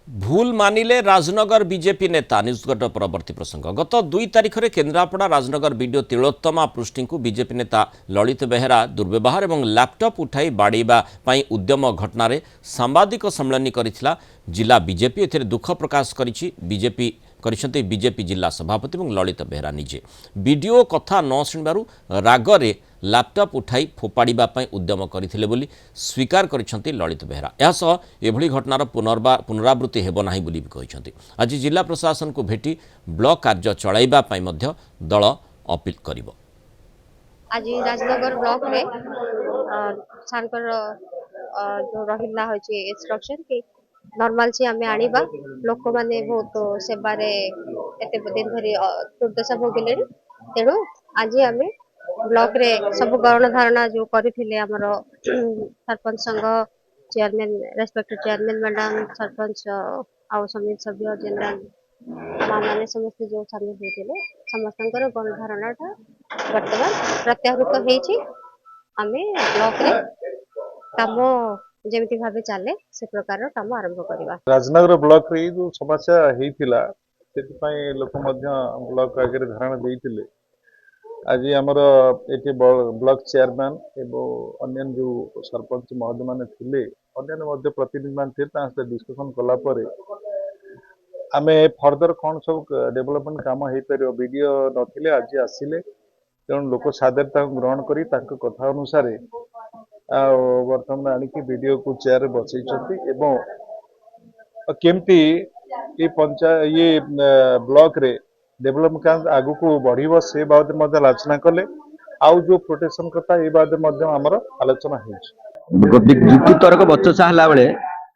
भूल मानिले राजनगर बीजेपी नेता न्यूजगढ़ परवर्ती प्रसंग गत 2 तारिख में केन्द्रापड़ा राजनगर बीडीओ तिलोत्तमा पृष्टि को बीजेपी नेता ललित बेहेरा दुर्व्यवहार और लैपटॉप उठाई बाड़ीबा उद्यम घटन सांबादिक सम्मेलन कर जिला बीजेपी ए दुख प्रकाश बीजेपी जिला सभापति और ललित बेहेरा निजे बीडीओ कथा न शुणु रागरे लैपटॉप उठाई फोपाड़ा उद्यम करथिले बोली स्वीकार करिसेंती ललित बेहेरा यह एभली घटनार पुनरावृत्ति हेब नाही बोली भी कहिसेंती। आज जिला प्रशासन को भेटी ब्लॉक कार्य चलाइबा पई मध्य दल अपील करिवो। आज राजनगर ब्लॉक में सांकर जो रहिला होची इंस्ट्रक्शन कि नॉर्मल से आमे आनिबा लोक माने बहुत सेबारे एते दिन धरी दुर्दशा भोगिले तेणु आज आमे ब्लॉक रे सब गण धारणा जो करथिले हमर सरपंच संघ chairman respected chairman madam sarpanch आउ समिति सभ्य जनरल माने समस्त जो शामिल होइथिले समस्तंकर गण धारणा वर्तमान प्रत्याहृत होईछि। आमे ब्लॉक रे काम जेमिति भाबे चले से प्रकार काम आरंभ करबा। राजनगर ब्लॉक रे जो समस्या हेतिला सेति पई लोक मध्य ब्लॉक आगे धारणा देइतिले। आज आमर ये ब्लॉक चेयरमैन एवं अन्य जो सरपंच महोदय मैंने थे अन्य प्रतिनिधि मान डिस्कसन कलापर आम फर्दर कौन सब डेवलपमेंट कम हो पार वीडियो नथिले आज आसिले तेणु लोक सादरता ग्रहण करी कथा अनुसार बर्तमान आणिकी वीडियो को चेयर बसई केमती ये पंचायत ये ब्लॉक रे डेवलपमेंट आगु को बढ़िबो से बाबद आलोचना कले आउ जो प्रोटेक्शन कथा ए बाबद आमर आलोचना युक्ति तर्क बचसा हला बेले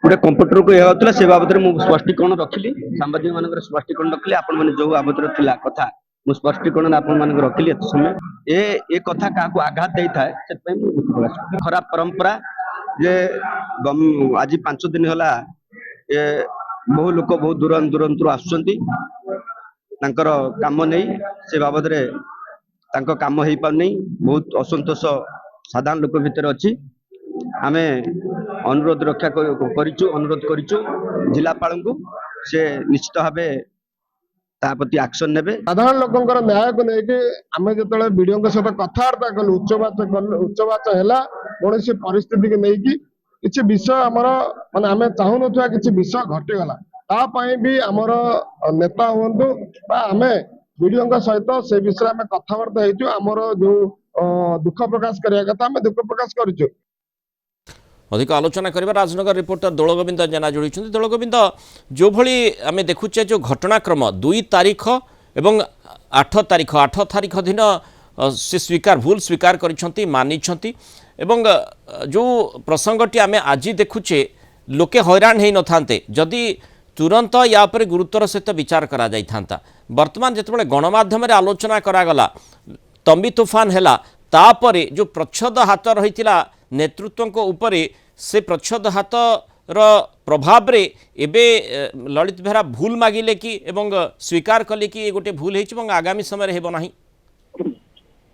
गोटे कंप्यूटर को होता से बाबद में स्पष्टीकरण रखिली सांबादिक मान स्पष्टीकरण रखिली आपण मैंने जो बाबद थिला कथा मु स्पष्टीकरण आपण मान रखिली एत समय ए कथा क्या आघात दे था खराब परंपरा जे आज 5 दिन होला बहु लोक बहुत दूर दूर आसुचंती तांकर काम नहीं से बाबद रे तांको काम हो पार नहीं बहुत असंतोष साधारण लोक भितर अच्छी आमे अनुरोध रक्षा करिचु अनुरोध करिचु जिलापाल को से निश्चित भाव प्रति एक्शन नेबे। साधारण लोकंकर न्याय को लेके आमे जतले वीडियो के सहित कथावार्ता कलु उच्चवाच हैला कोनोसी परिस्थिति के लेकी किछि विषय हमर माने आमे चाहू नथुआ किछि विषय घटी गला तापाई भी आमर नेता हुंतु आमे वीडियो सहित से विषय आम कथबार्ता हो आमर जो दुख प्रकाश करिया कथा आम दुख प्रकाश करिछु। अधिक आलोचना करबा राजनगर रिपोर्टर दौलगोविंद जेना जोड़ी दौलगोविंद जो भली आम देखुचे जो घटनाक्रम 2 तारिख एवं 8 तारिख दिन से स्वीकार भूल स्वीकार करिसंती मानिसंती एवं जो प्रसंगटी आम आज देखुचे लोके हैरान हो नथांते जदि तुरंत या पर गुरुत्वर सहित विचार करा जाई थांता। वर्तमान जिते गणमाध्यम आलोचना करागला तंबी तूफान है तापरे जो प्रच्छद हाथ रही नेतृत्व को उपरे से प्रच्छद हाथ प्रभाव रे एबे ललित बेहेरा भूल मागिले कि एवं स्वीकार कले कि ये गोटे भूल है आगामी समय हेब नाही।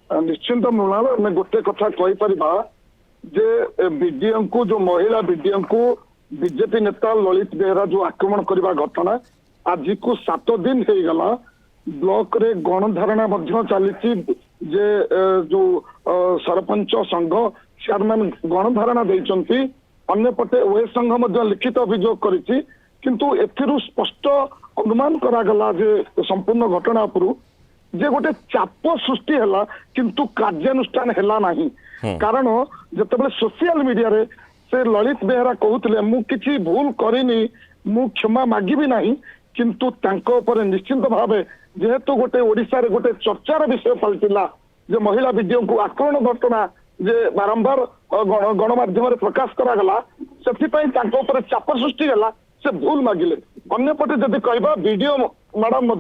निश्चिंत मृणाल आम गोटे कथा कही परिबा जे बीडीओ को जो महिला बीडीओ को बीजेपी नेता ललित बेहेरा जो आक्रमण करने घटना आज को 7 दिन हो गला ब्लॉक रे गणधारणा चली जे जो सरपंच संघ चेयरमैन गणधारणा देइचंती अन्यपटे ओए संघ लिखित अभियोग करिछि किंतु एथिरु स्पष्ट अनुमान करागला जे संपूर्ण घटना उपरु जे गोटे चाप सृष्टि हैला किंतु कार्यानुष्ठान हैला नाही कारण जतबे सोशल मीडिया रे से ललित बेहेरा कहते मु किछि भूल करिनी मु क्षमा मागिबी नाही किंतु तांको ऊपर निश्चित भावे जेहेतु गोटे ओडिसा रे गोटे चर्चार विषय पलटिला जे महिला विद्या को आक्रमण घटना जे बारंबार गणमाध्यम प्रकाश करागला से चाप सृष्टि है से भूल मागिले अन्यपटे जदि कहबा वीडियो मैडम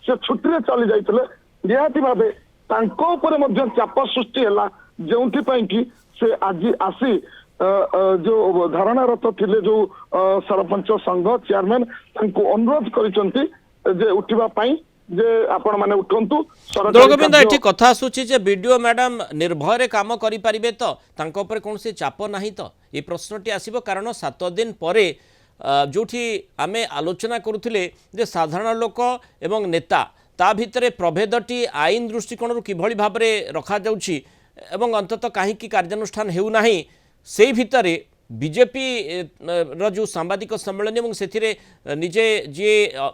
से छुट्टी चली जाइए निहाती भाव तांको ऊपर चाप सृष्टि है जो कि से आज आसी जो धारणारत थिले जो सरपंच संघ चेयरमैन अनुरोध करिसंती जे उठिबा पई जे आपण माने उठंतु दौलगोविंद एठी कथा आसुची जे वीडियो मैडम निर्भय काम करि परिबे तो तांको ऊपर कोनसे चाप नाही तो ये प्रश्नटी आसीबो कारण 7 दिन परे जोठी आमे आलोचना करुथिले जे साधारण लोक एवं नेता ता भितरे प्रभेदटी आईन दृष्टिकोण किभଳି भाबरे रखा जाउछि एवं अंततः कहीं कार्यानुष्ठान हेउ नाही सेही भितरे बीजेपी जो सांबादिक सम्मेलन और से निजे जी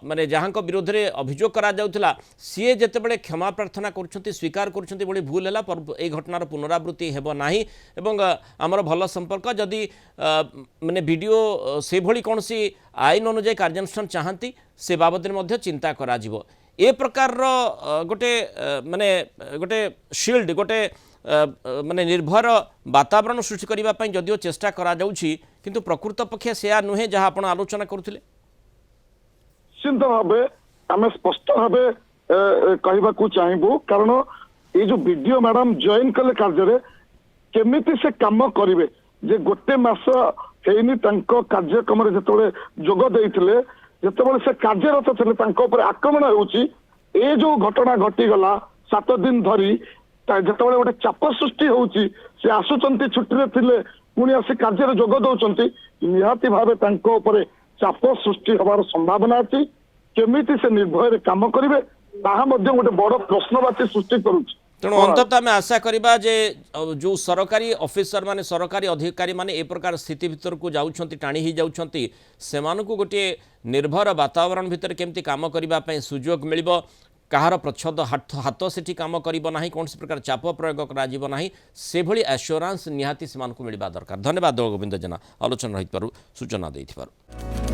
माने जहाँ विरोध में अभियोग करा जाउथला सीए जेतेबेले क्षमा प्रार्थना करुछंती स्वीकार करुछंती बड़ी भूल है ए घटनार पुनरावृत्ति हेब नाही एवं आमर भल संपर्क जदि माने वीडियो से भली कौन सी आईन अनुजाई कार्यानुष्ठान चाहती से बाबद में चिंता करा जिवो ए प्रकार गोटे माने गोटे शील्ड गोटे माने निर्भर वातावरण सृष्टि करने जदिओ चेष्टा करा जाउछि किंतु प्रकृत पक्षे सेया नुहे जहाँ आपण आलोचना करुथिले निश्चित भावे आम स्पष्ट भावे कहवाकू चाहबू कारण ये जो वीडियो मैडम जॉइन कले कार्य केमिति से काम करिवे जे गोटे मास हेनी तांको कार्यक्रम रे जतबे जोग देइथिले जतबे से कार्यरत थिले तांको ऊपर आक्रमण होउछि ए जो घटना घटी गला 7 दिन धरी जितेबाला गोटे चाप सृष्टि होउछि से आसुचंती छुट्टी रे थिले पुणी आसी कार्य जोग दउचंती निहाती भावे तांको ऊपर चाप सृष्टि होबार संभावना अछि केमिति से निर्भय रे काम करिवे ताहा मध्ये गोटे बड़ प्रश्नवाची सृष्टि करूछि तेणु अंततः आम आशा करवा जे जो सरकारी ऑफिसर माने सरकारी अधिकारी माने ए प्रकार स्थिति भितर को जाउछंती टाणी ही जाउछंती सेमानकु गोटे निर्भर वातावरण भितर केमती काम करबा पय सुजोग मिलिबो कहार प्रच्छद हाथ से काम करिबो नाही कौन प्रकार चाप प्रयोग करा जिवो नाही से भली एश्योरेंस निहाती सेमानकु मिलिबा दरकार धन्यवाद गोविंद जेना आलोचना रहितबारु सूचना देइथिबारु।